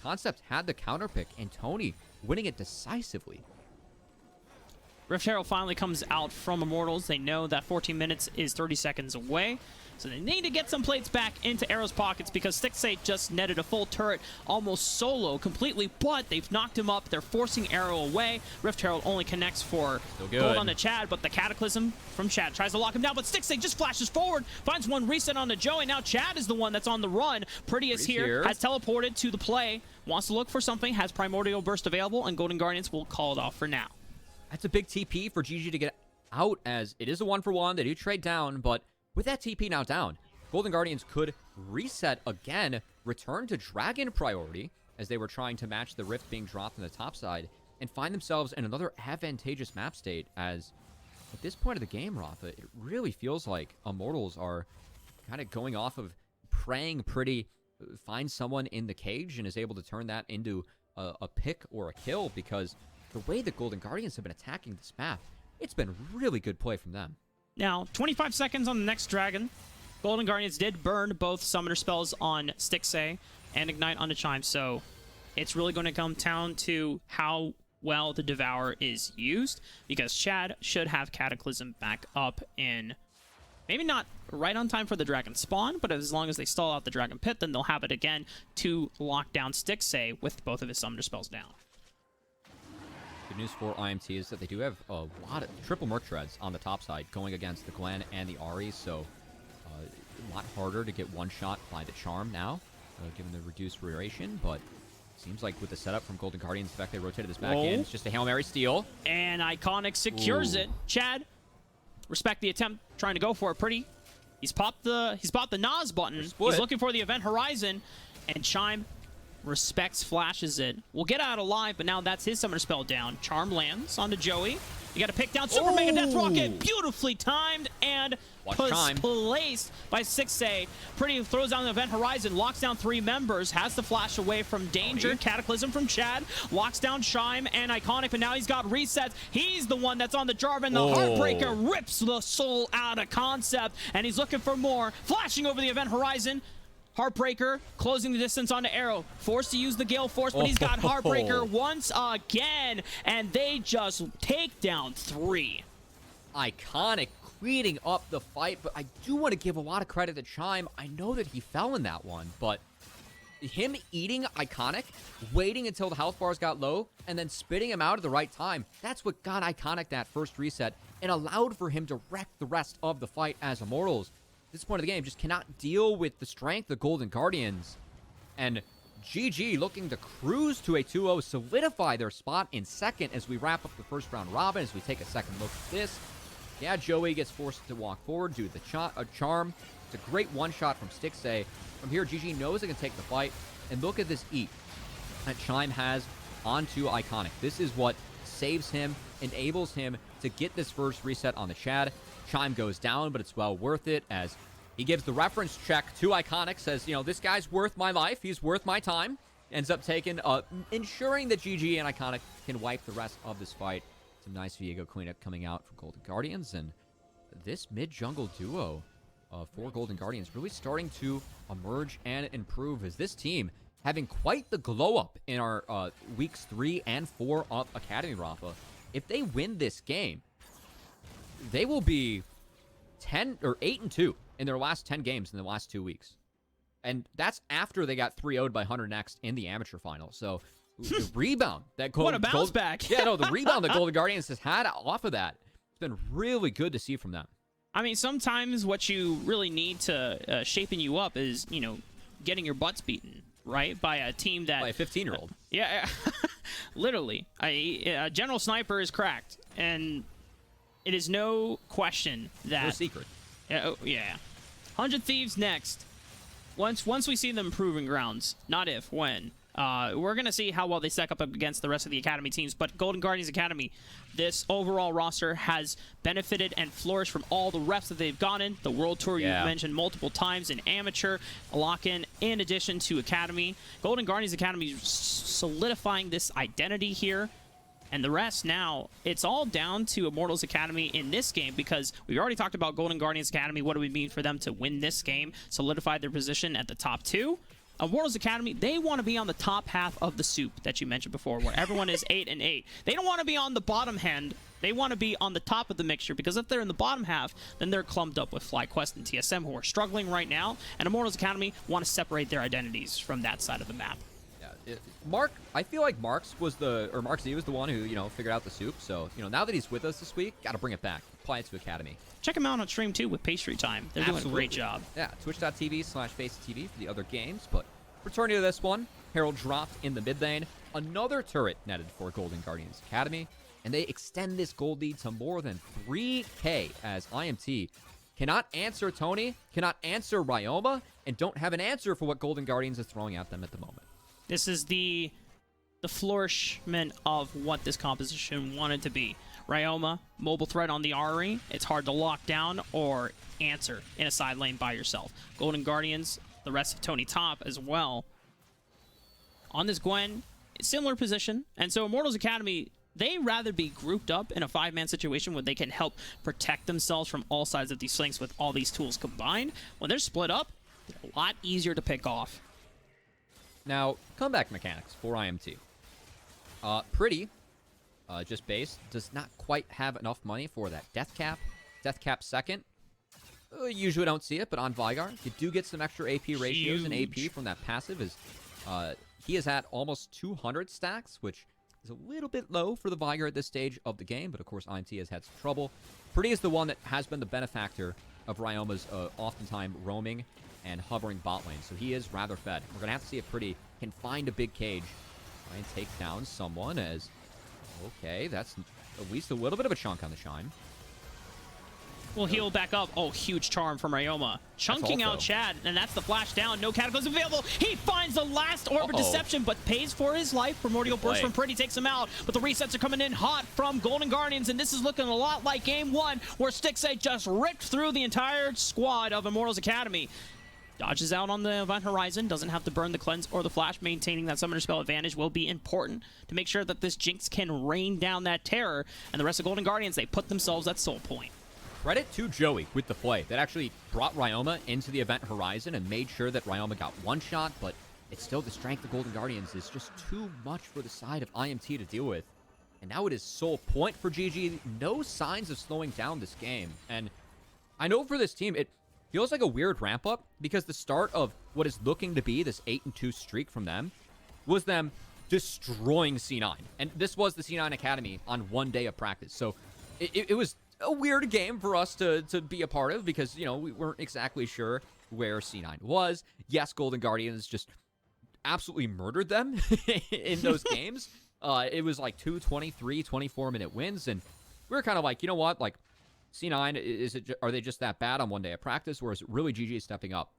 Concept had the counter pick, and Tony winning it decisively. Rift Herald finally comes out from Immortals. They know that 14 minutes is 30 seconds away. So they need to get some plates back into Arrow's pockets because Stixay just netted a full turret almost solo completely, but they've knocked him up. They're forcing Arrow away. Rift Herald only connects for gold on the Chad, but the Cataclysm from Chad tries to lock him down, but Stixay just flashes forward, finds one reset on the Joey. Now Chad is the one that's on the run. Prettiest here, has teleported to the play, wants to look for something, has Primordial Burst available, and Golden Guardians will call it off for now. That's a big TP for GG to get out, as it is a 1-for-1. They do trade down, but with that TP now down, Golden Guardians could reset again, return to Dragon priority, as they were trying to match the Rift being dropped on the top side, and find themselves in another advantageous map state, as at this point of the game, Rafa, it really feels like Immortals are kind of going off of praying pretty, find someone in the cage, and is able to turn that into a pick or a kill, because the way the Golden Guardians have been attacking this map, it's been really good play from them. Now, 25 seconds on the next Dragon. Golden Guardians did burn both Summoner spells on Stixay and Ignite on the Chime, so it's really going to come down to how well the Devour is used, because Chad should have Cataclysm back up in, maybe not right on time for the Dragon spawn, but as long as they stall out the Dragon Pit, then they'll have it again to lock down Stixay with both of his Summoner spells down. Good news for IMT is that they do have a lot of triple Merc Treads on the top side going against the Gwen and the Ahri, so a lot harder to get one shot by the Charm now, given the reduced duration, but seems like with the setup from Golden Guardians, the fact they rotated this back in, it's just a Hail Mary steal. And Iconic secures it. Chad, respect the attempt, trying to go for it pretty. He's popped the Nas button. He's looking for the Event Horizon, and Chime respects, flashes it. We'll get out alive, but now that's his Summoner spell down. Charm lands onto Joey. You got to pick down Super Mega Death Rocket. Beautifully timed and placed by Stixay. Pretty throws down the Event Horizon, locks down 3 members, has the flash away from danger. Cataclysm from Chad, locks down Chime and Iconic, but now he's got resets. He's the one that's on the Jarvan. The Heartbreaker rips the soul out of Concept, and he's looking for more. Flashing over the Event Horizon. Heartbreaker closing the distance onto Arrow. Forced to use the Gale Force, but he's got Heartbreaker once again, and they just take down 3. Iconic cleaning up the fight, but I do want to give a lot of credit to Chime. I know that he fell in that one, but him eating Iconic, waiting until the health bars got low, and then spitting him out at the right time, that's what got Iconic that first reset and allowed for him to wreck the rest of the fight as Immortals. At this point of the game, just cannot deal with the strength of Golden Guardians. And GG looking to cruise to a 2-0, solidify their spot in second as we wrap up the first round robin, as we take a second look at this. Yeah, Joey gets forced to walk forward due to the Charm. It's a great one-shot from Stixay. From here, GG knows they can take the fight. And look at this eat that Chime has onto Iconic. This is what saves him, enables him to get this first reset on the Chad. Chime goes down, but it's well worth it, as he gives the reference check to Iconic, says, you know, this guy's worth my life, he's worth my time. Ends up taking, ensuring that GG and Iconic can wipe the rest of this fight. Some nice Viego cleanup coming out from Golden Guardians, and this mid-jungle duo for Golden Guardians really starting to emerge and improve, as this team having quite the glow-up in our weeks 3 and 4 of Academy, Rafa. If they win this game, they will be 8-2 in their last 10 games in the last 2 weeks. And that's after they got 3-0'd by Hunter Next in the amateur final. So the rebound that what a bounce back. Yeah, no, the rebound that Golden Guardians has had off of that, it's been really good to see from them. I mean, sometimes what you really need to shaping you up is, you know, getting your butts beaten. right? By a team that... By a 15-year-old. Yeah, literally. General Sniper is cracked, and it is no question that... No secret. Yeah, 100 Thieves next. Once we see them proving grounds, not if, when. We're going to see how well they stack up against the rest of the Academy teams, but Golden Guardians Academy, this overall roster has benefited and flourished from all the reps that they've gotten. The World Tour you've mentioned multiple times, in Amateur, lock-in, in addition to Academy. Golden Guardians Academy is solidifying this identity here. And the rest now, it's all down to Immortals Academy in this game, because we already talked about Golden Guardians Academy. What do we mean for them to win this game, solidify their position at the top 2? Immortals Academy, they want to be on the top half of the soup that you mentioned before, where everyone is 8-8. They don't want to be on the bottom end. They want to be on the top of the mixture, because if they're in the bottom half, then they're clumped up with FlyQuest and TSM, who are struggling right now. And Immortals Academy want to separate their identities from that side of the map. Mark, I feel like Mark Z was the one who, figured out the soup. So, now that he's with us this week, got to bring it back. Apply it to Academy. Check him out on stream, too, with Pastry Time. They're doing a great job. Yeah, twitch.tv/FaceTV for the other games. But returning to this one, Herald dropped in the mid lane. Another turret netted for Golden Guardians Academy. And they extend this gold lead to more than 3K as IMT cannot answer Tony, cannot answer Ryoma, and don't have an answer for what Golden Guardians is throwing at them at the moment. This is the flourishment of what this composition wanted to be. Ryoma, mobile threat on the RE. It's hard to lock down or answer in a side lane by yourself. Golden Guardians, the rest of Tony Top as well. On this Gwen, similar position. And so Immortals Academy, they rather be grouped up in a 5-man situation where they can help protect themselves from all sides of these flanks with all these tools combined. When they're split up, they're a lot easier to pick off. Now, comeback mechanics for IMT. Pretty, just base, does not quite have enough money for that death cap. Death cap second. Usually don't see it, but on Vygar, you do get some extra AP ratios and AP from that passive. He is at almost 200 stacks, which is a little bit low for the Vygar at this stage of the game, but of course IMT has had some trouble. Pretty is the one that has been the benefactor of Ryoma's oftentimes roaming and hovering bot lane, so he is rather fed. We're going to have to see if Pretty can find a big cage, try and take down someone as... Okay, that's at least a little bit of a chunk on the Shine. We'll heal back up. Oh, huge charm from Ryoma. Chunking out Chad, and that's the flash down. No Cataclysm available. He finds the last Orb of Deception, but pays for his life. Primordial Burst from Pretty takes him out, but the resets are coming in hot from Golden Guardians, and this is looking a lot like Game 1, where Stixay just ripped through the entire squad of Immortals Academy. Dodges out on the event horizon, doesn't have to burn the cleanse or the flash. Maintaining that summoner spell advantage will be important to make sure that this Jinx can rain down that terror. And the rest of Golden Guardians, they put themselves at soul point. Credit to Joey with the play that actually brought Ryoma into the event horizon and made sure that Ryoma got one shot, but it's still the strength of Golden Guardians is just too much for the side of IMT to deal with. And now it is soul point for GG. No signs of slowing down this game. And I know for this team, it feels like a weird ramp up because the start of what is looking to be this 8-2 streak from them was them destroying C9. And this was the C9 Academy on one day of practice. So it was a weird game for us to be a part of because, we weren't exactly sure where C9 was. Yes, Golden Guardians just absolutely murdered them in those games. It was like 2 23, 24-minute wins. And we were kind of like, you know what? Like, C9, are they just that bad on one day of practice, or is it really GG stepping up?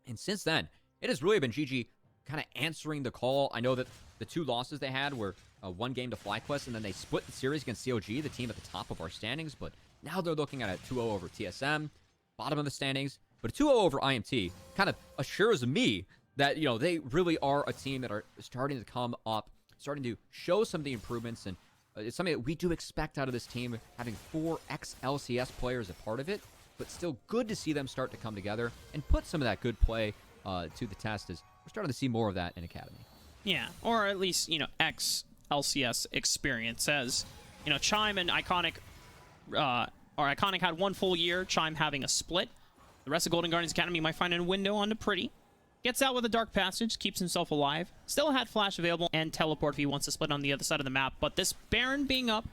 And since then, it has really been GG kind of answering the call. I know that the 2 losses they had were one game to FlyQuest, and then they split the series against COG, the team at the top of our standings, but now they're looking at a 2-0 over TSM, bottom of the standings, but a 2-0 over IMT kind of assures me that, they really are a team that are starting to come up, starting to show some of the improvements, and it's something that we do expect out of this team, having 4 ex-LCS players a part of it, but still good to see them start to come together and put some of that good play to the test as we're starting to see more of that in Academy. Yeah, or at least, ex-LCS experience as, Chime and Iconic, Iconic had 1 full year, Chime having a split. The rest of Golden Guardians Academy might find a window onto Pretty. Gets out with a Dark Passage, keeps himself alive. Still had Flash available and Teleport if he wants to split on the other side of the map. But this Baron being up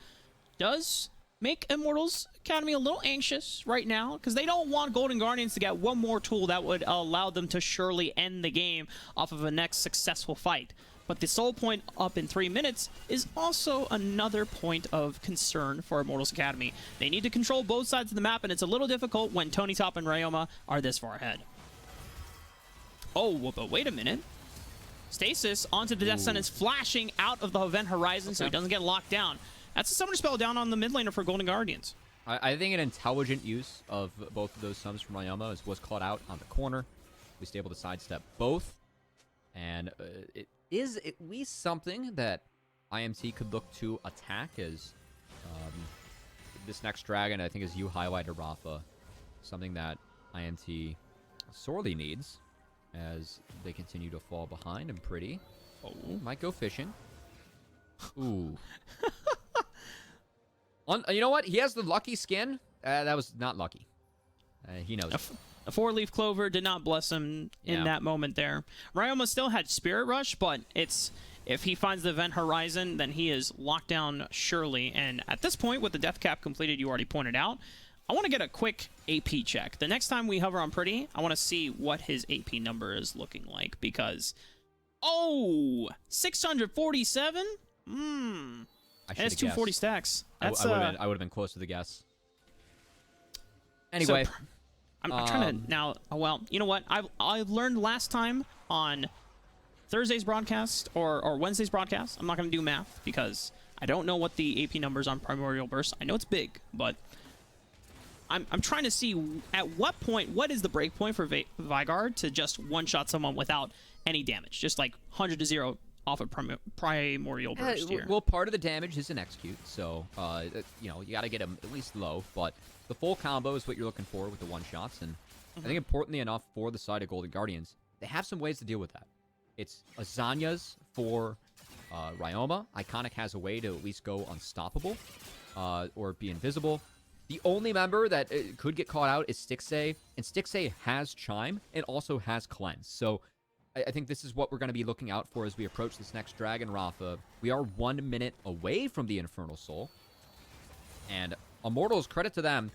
does make Immortals Academy a little anxious right now because they don't want Golden Guardians to get one more tool that would allow them to surely end the game off of a next successful fight. But the soul point up in 3 minutes is also another point of concern for Immortals Academy. They need to control both sides of the map, and it's a little difficult when Tony Top and Ryoma are this far ahead. Oh, but wait a minute. Stasis onto the Death Sentence, flashing out of the event horizon so he doesn't get locked down. That's a Summoner Spell down on the mid laner for Golden Guardians. I think an intelligent use of both of those subs from Ryoma was called out on the corner. We stay able to sidestep both. And it is at least something that IMT could look to attack as this next dragon, I think, as you highlighted, Rafa, something that IMT sorely needs as they continue to fall behind and pretty. Oh, might go fishing. Ooh. You know what? He has the lucky skin. That was not lucky. He knows. A 4-leaf clover did not bless him in that moment there. Ryoma still had Spirit Rush, but if he finds the event horizon, then he is locked down surely. And at this point, with the death cap completed, you already pointed out, I want to get a quick AP check. The next time we hover on Pretty, I want to see what his AP number is looking like because... Oh! 647? That's 240 stacks. That's, I would have been close to the guess. Anyway... So, I'm trying to now. Well, you know what? I've learned last time on Thursday's broadcast or Wednesday's broadcast. I'm not going to do math because I don't know what the AP numbers on Primordial Burst. I know it's big, but I'm trying to see at what point, what is the break point for Vigard to just one-shot someone without any damage, just like 100-0 off of Primordial Burst here. Well, part of the damage is an execute, so you know, you got to get him at least low, but the full combo is what you're looking for with the one-shots, and I think importantly enough for the side of Golden Guardians, they have some ways to deal with that. It's Azanya's for Ryoma. Iconic has a way to at least go unstoppable or be invisible. The only member that could get caught out is Stixay, and Stixay has Chime and also has Cleanse, so I think this is what we're going to be looking out for as we approach this next Dragon, Rafa. We are 1 minute away from the Infernal Soul, and Immortals, credit to them,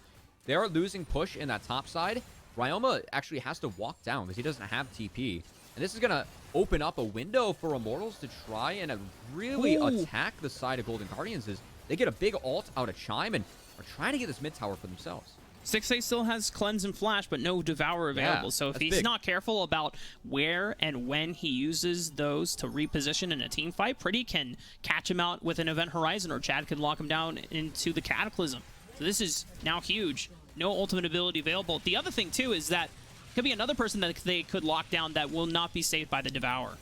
they are losing push in that top side. Ryoma actually has to walk down because he doesn't have TP. And this is going to open up a window for Immortals to try and really attack the side of Golden Guardians as they get a big ult out of Chime and are trying to get this mid tower for themselves. 6A still has Cleanse and Flash, but no Devour available. Yeah, so if he's not careful about where and when he uses those to reposition in a team fight, Pretty can catch him out with an Event Horizon, or Chad can lock him down into the Cataclysm. So this is now huge. No ultimate ability available. The other thing, too, is that could be another person that they could lock down that will not be saved by the Devour.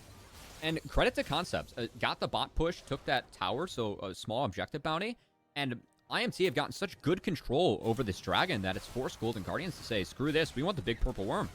And credit to Concepts. Got the bot push, took that tower, so a small objective bounty, and IMT have gotten such good control over this dragon that it's forced Golden Guardians to say, screw this, we want the big purple worm.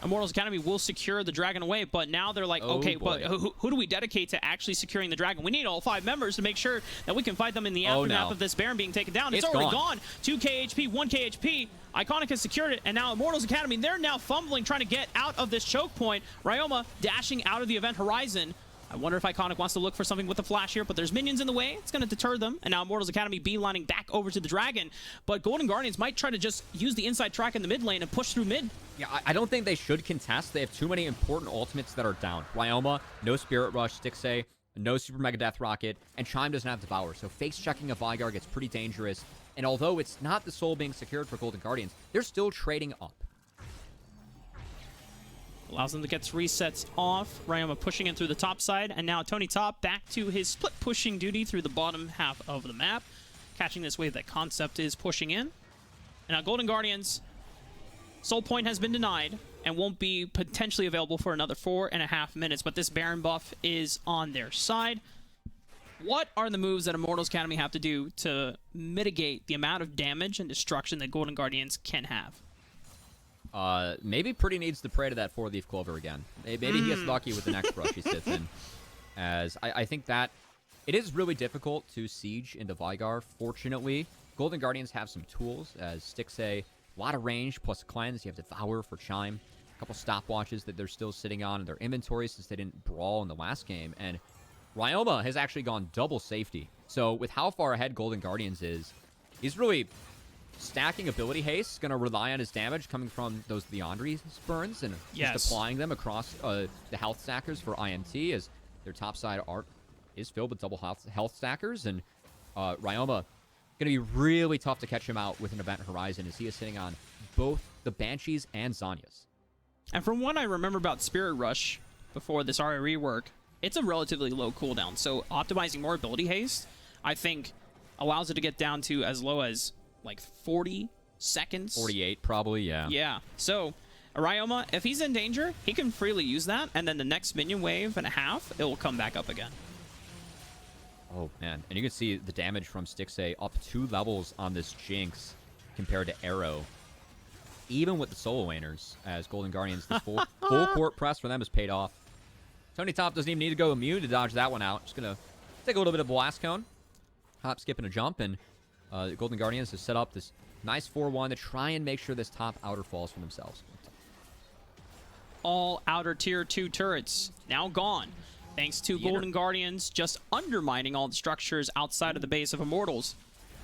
Immortals Academy will secure the dragon away, but now they're like, okay, but who do we dedicate to actually securing the dragon? We need all 5 members to make sure that we can fight them in the aftermath of this Baron being taken down. It's already gone. 2k HP, 1k HP. Iconic has secured it, and now Immortals Academy, they're now fumbling, trying to get out of this choke point. Ryoma dashing out of the Event Horizon. I wonder if Iconic wants to look for something with the flash here, but there's minions in the way. It's going to deter them. And now Immortals Academy beelining back over to the Dragon. But Golden Guardians might try to just use the inside track in the mid lane and push through mid. Yeah, I don't think they should contest. They have too many important ultimates that are down. Ryoma, no Spirit Rush, Stixay, no Super Mega Death Rocket, and Chime doesn't have Devour. So face checking a Vigard gets pretty dangerous. And although it's not the soul being secured for Golden Guardians, they're still trading up. Allows them to get resets off. Ryoma pushing in through the top side. And now Tony Top back to his split pushing duty through the bottom half of the map. Catching this wave that Concept is pushing in. And now Golden Guardians, Soul Point has been denied and won't be potentially available for another 4.5 minutes. But this Baron buff is on their side. What are the moves that Immortals Academy have to do to mitigate the amount of damage and destruction that Golden Guardians can have? Maybe Pretty needs to pray to that 4-leaf clover again. Maybe he gets lucky with the next brush he sits in. As I think that it is really difficult to siege into Vigard. Fortunately, Golden Guardians have some tools, as Stixay, a lot of range plus Cleanse. You have Devour for Chime, a couple stopwatches that they're still sitting on in their inventory since they didn't brawl in the last game. And Ryoma has actually gone double safety. So with how far ahead Golden Guardians is, He's really stacking ability haste, going to rely on his damage coming from those Leandri burns and just applying them across the health stackers for IMT, as their top side art is filled with double health stackers. And Ryoma, going to be really tough to catch him out with an event horizon, as he is sitting on both the Banshees and Zhonya's. And from what I remember about Spirit Rush before this RA rework, it's a relatively low cooldown. So optimizing more ability haste, I think, allows it to get down to as low as like 40 seconds. 48 probably, yeah. Yeah. So Ryoma, if he's in danger, he can freely use that, and then the next minion wave and a half, it will come back up again. Oh, man. And you can see the damage from Stixxay up 2 levels on this Jinx compared to Arrow. Even with the solo laners, as Golden Guardians, this full court press for them has paid off. Tony Top doesn't even need to go immune to dodge that one out. Just going to take a little bit of Blast Cone. Hop, skip, and a jump, and the Golden Guardians have set up this nice 4-1 to try and make sure this top outer falls for themselves. All outer tier 2 turrets now gone, thanks to Golden Guardians just undermining all the structures outside of the base of Immortals.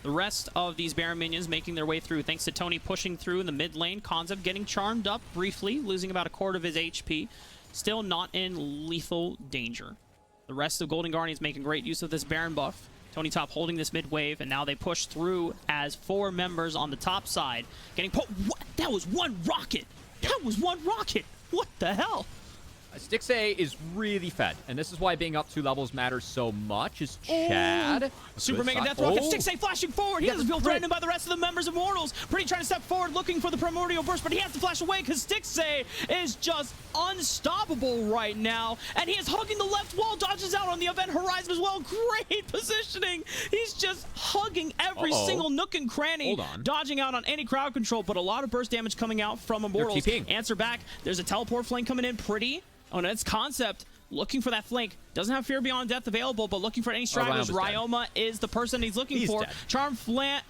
The rest of these Baron minions making their way through, thanks to Tony pushing through in the mid lane. Concept getting charmed up briefly, losing about a quarter of his HP. Still not in lethal danger. The rest of Golden Guardians making great use of this Baron buff. Tony Top holding this mid wave, and now they push through as 4 members on the top side. Getting what? That was one rocket! That was one rocket! What the hell? Stixxay is really fed, and this is why being up 2 levels matters so much. Is Chad Super Mega Death Rocket? Stixxay flashing forward. He doesn't feel threatened by the rest of the members of Immortals. Pretty trying to step forward, looking for the Primordial Burst, but he has to flash away because Stixxay is just unstoppable right now, and he is hugging the left wall, dodges out on the event horizon as well. Great positioning. He's just hugging every single nook and cranny, dodging out on any crowd control, but a lot of burst damage coming out from Immortals. Answer back. There's a teleport flank coming in. Pretty. Oh, no, it's Concept looking for that flank. Doesn't have Fear Beyond Death available, but looking for any stragglers. Ryoma is the person he's looking for. Dead. Charm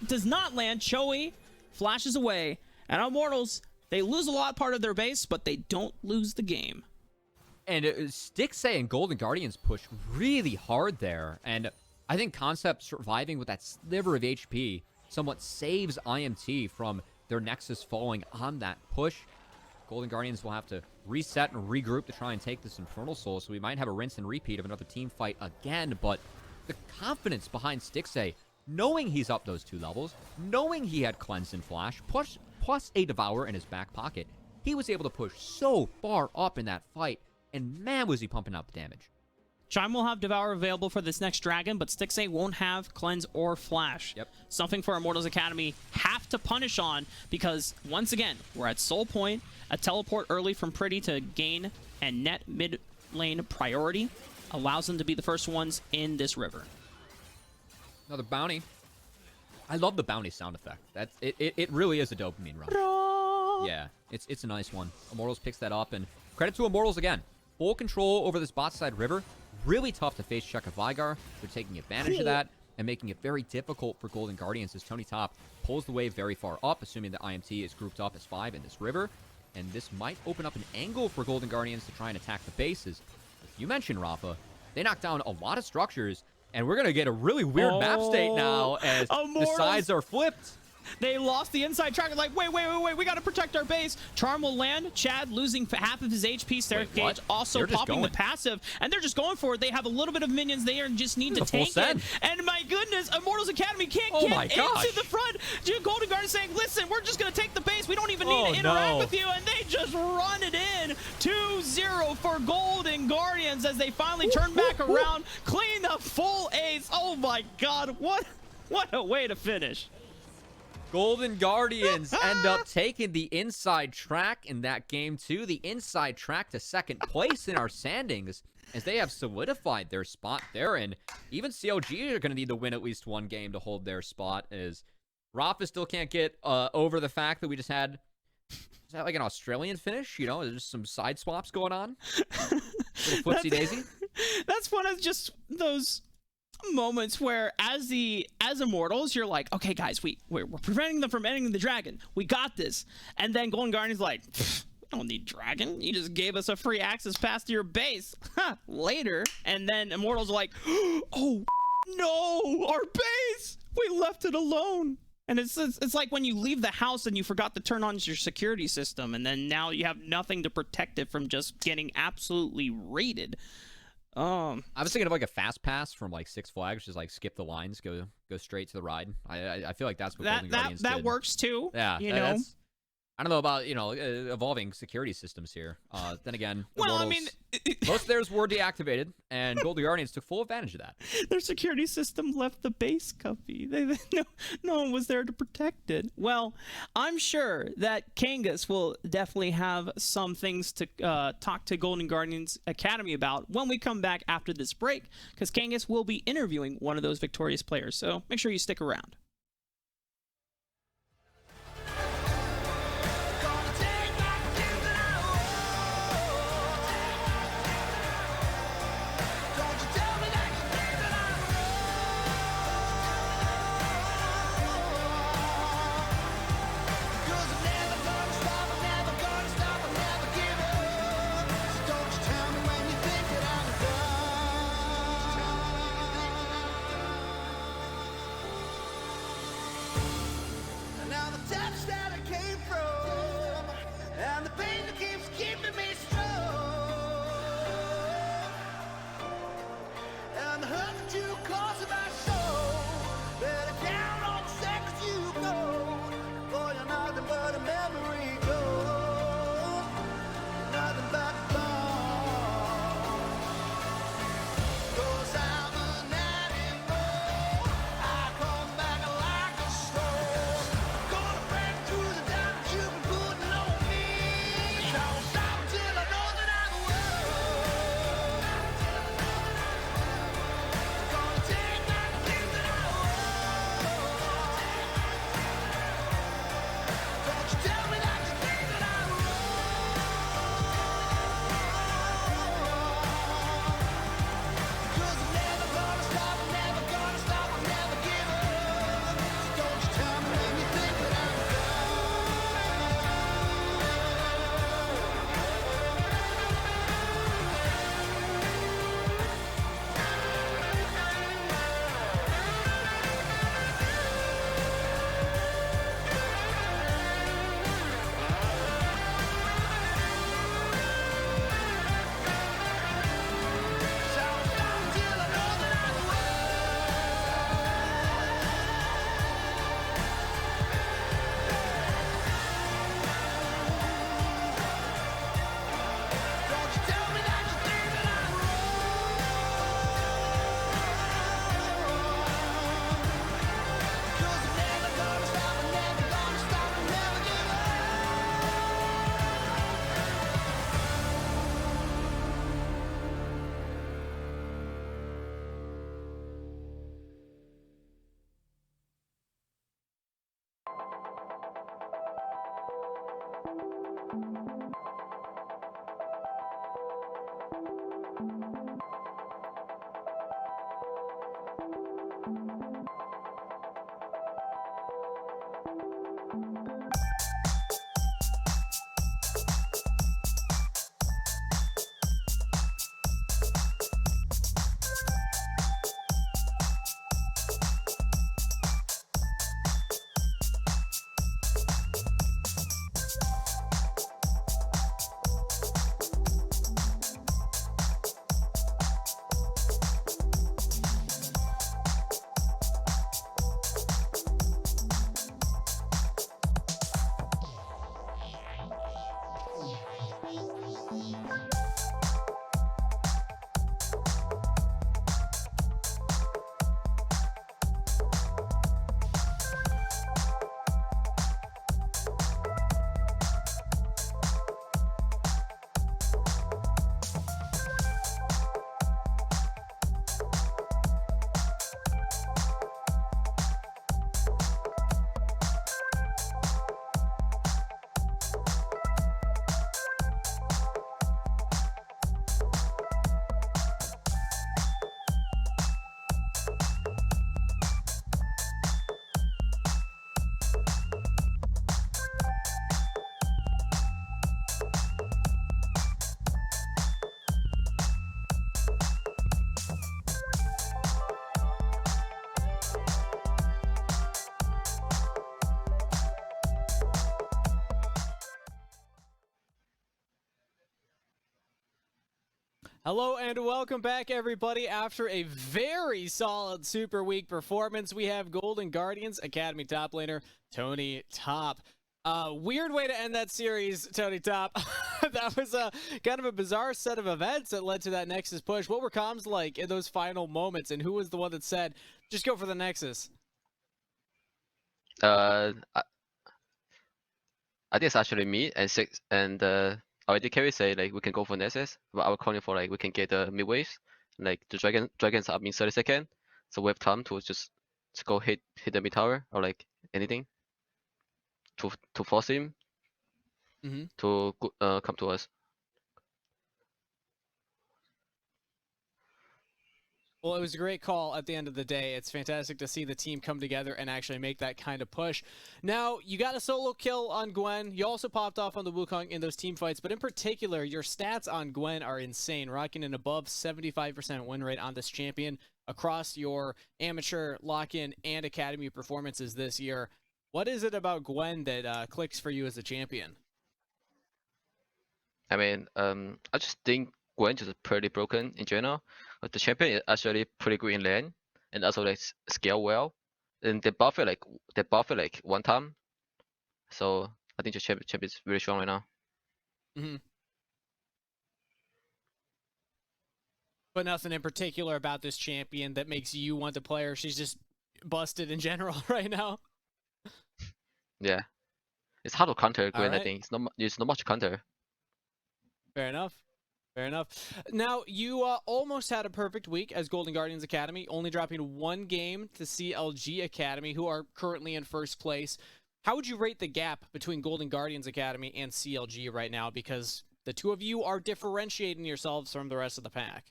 does not land. Choi flashes away. And Immortals, they lose a lot part of their base, but they don't lose the game. And Stixxay and Golden Guardians push really hard there. And I think Concept surviving with that sliver of HP somewhat saves IMT from their Nexus falling on that push. Golden Guardians will have to reset and regroup to try and take this Infernal Soul, so we might have a rinse and repeat of another team fight again, but the confidence behind Stixxay, knowing he's up those 2 levels, knowing he had Cleanse and Flash, plus a Devour in his back pocket, he was able to push so far up in that fight, and man, was he pumping out the damage. Chime will have Devour available for this next dragon, but Stixxay won't have Cleanse or Flash. Yep. Something for Immortals Academy have to punish on, because once again, we're at Soul Point. A teleport early from Pretty to gain and net mid lane priority allows them to be the first ones in this river. Another bounty. I love the bounty sound effect. That's it really is a dopamine rush. Yeah, it's a nice one. Immortals picks that up, and credit to Immortals again. Full control over this bot side river. Really tough to face check a Vigar. They're taking advantage of that and making it very difficult for Golden Guardians as Tony Top pulls the wave very far up, assuming that IMT is grouped up as 5 in this river. And this might open up an angle for Golden Guardians to try and attack the bases. As you mentioned, Rafa, they knocked down a lot of structures, and we're going to get a really weird map state now as the sides are flipped. They lost the inside track. Like, wait, we got to protect our base. Charm will land. Chad losing half of his HP. Seraph Gage also popping the passive, and they're just going for it. They have a little bit of minions there and just need to tank it. And my goodness, Immortals Academy can't get into the front. Golden Guard is saying, listen, we're just going to take the base. We don't even need to interact with you. And they just run it in. 2-0 for Golden Guardians as they finally turn back around, clean the full ace. Oh my God, what a way to finish. Golden Guardians end up taking the inside track in that game too. The inside track to second place in our standings as they have solidified their spot there. And even CLG are going to need to win at least 1 game to hold their spot, as Rafa still can't get over the fact that we just had, is that like an Australian finish? You know, there's just some side swaps going on. Little footsie daisy. That's one of just those moments where as Immortals, you're like, okay guys, we're preventing them from ending the dragon, we got this. And then Golden Guardian's like, we don't need dragon, you just gave us a free access pass to your base later. And then Immortals are like, oh no, our base, we left it alone. And it's like when you leave the house and you forgot to turn on your security system, and then now you have nothing to protect it from just getting absolutely raided. I was thinking of like a fast pass from like Six Flags, just like skip the lines, go straight to the ride. I feel like that's what Golden Guardians did. That works too. Yeah, you know. I don't know about evolving security systems here. Then again, well, Immortals, most of theirs were deactivated, and Golden Guardians took full advantage of that. Their security system left the base, Cuppy. No one was there to protect it. Well, I'm sure that Kangas will definitely have some things to talk to Golden Guardians Academy about when we come back after this break, because Kangas will be interviewing one of those victorious players. So make sure you stick around. Hello and welcome back, everybody. After a very solid Super Week performance, we have Golden Guardians Academy top laner Tony Top. Weird way to end that series, Tony Top. That was a kind of a bizarre set of events that led to that Nexus push. What were comms like in those final moments, and who was the one that said, just go for the Nexus? I think it's actually me and six and our AD carry say like we can go for Nexus, but I was calling for like we can get the mid waves, like the dragons up in 30 seconds, so we have time to just go hit the mid tower or like anything to force him to come to us. Well, it was a great call at the end of the day. It's fantastic to see the team come together and actually make that kind of push. Now, you got a solo kill on Gwen. You also popped off on the Wukong in those team fights, but in particular, your stats on Gwen are insane, rocking an above 75% win rate on this champion across your amateur, lock-in, and academy performances this year. What is it about Gwen that clicks for you as a champion? I mean, I just think Gwen is pretty broken in general. But the champion is actually pretty good in lane and also like scale well. And they buff it like one time. So I think the champion is really strong right now. But nothing in particular about this champion that makes you want to play her. She's just busted in general right now. Yeah, it's hard to counter Gwen. Alright. I think it's not much to counter. Fair enough. Fair enough. Now, you almost had a perfect week as Golden Guardians Academy, only dropping one game to CLG Academy, who are currently in first place. How would you rate the gap between Golden Guardians Academy and CLG right now? Because the two of you are differentiating yourselves from the rest of the pack.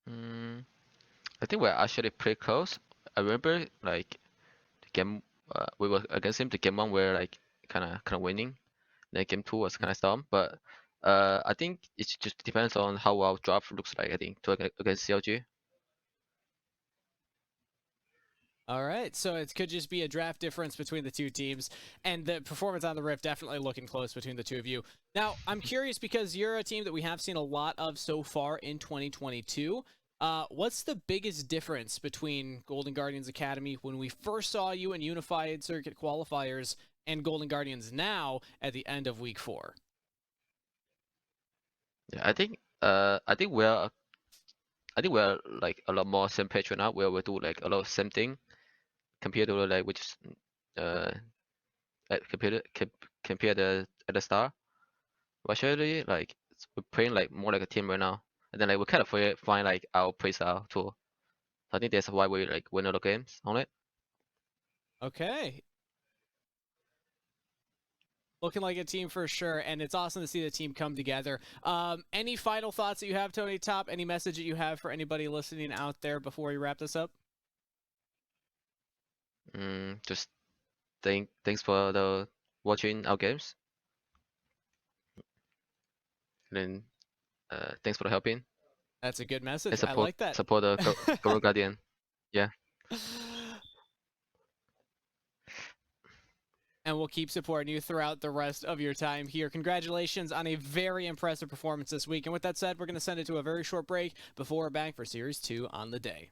I think we're actually pretty close. I remember like the game we were against him. The game one we're like kind of winning. Then game two was kind of dumb, but I think it just depends on how our draft looks like. I think against CLG. All right, so it could just be a draft difference between the two teams, and the performance on the Rift definitely looking close between the two of you. Now, I'm curious because you're a team that we have seen a lot of so far in 2022. What's the biggest difference between Golden Guardians Academy when we first saw you in Unified Circuit qualifiers and Golden Guardians now at the end of week 4? Yeah, I think we're like a lot more same page right now, where we do like a lot of same thing compared to like we just compared at the start. But actually like we're playing like more like a team right now, and then like we kind of find like our play style too. So I think that's why we like win a lot of games on it. Okay. Looking like a team for sure, and it's awesome to see the team come together. Any final thoughts that you have, Tony Top? Any message that you have for anybody listening out there before we wrap this up? Just thanks for the watching our games. And then thanks for the helping. That's a good message. And I like that. Support the Golden Guardian. Yeah. And we'll keep supporting you throughout the rest of your time here. Congratulations on a very impressive performance this week. And with that said, we're going to send it to a very short break before we're back for Series 2 on the day.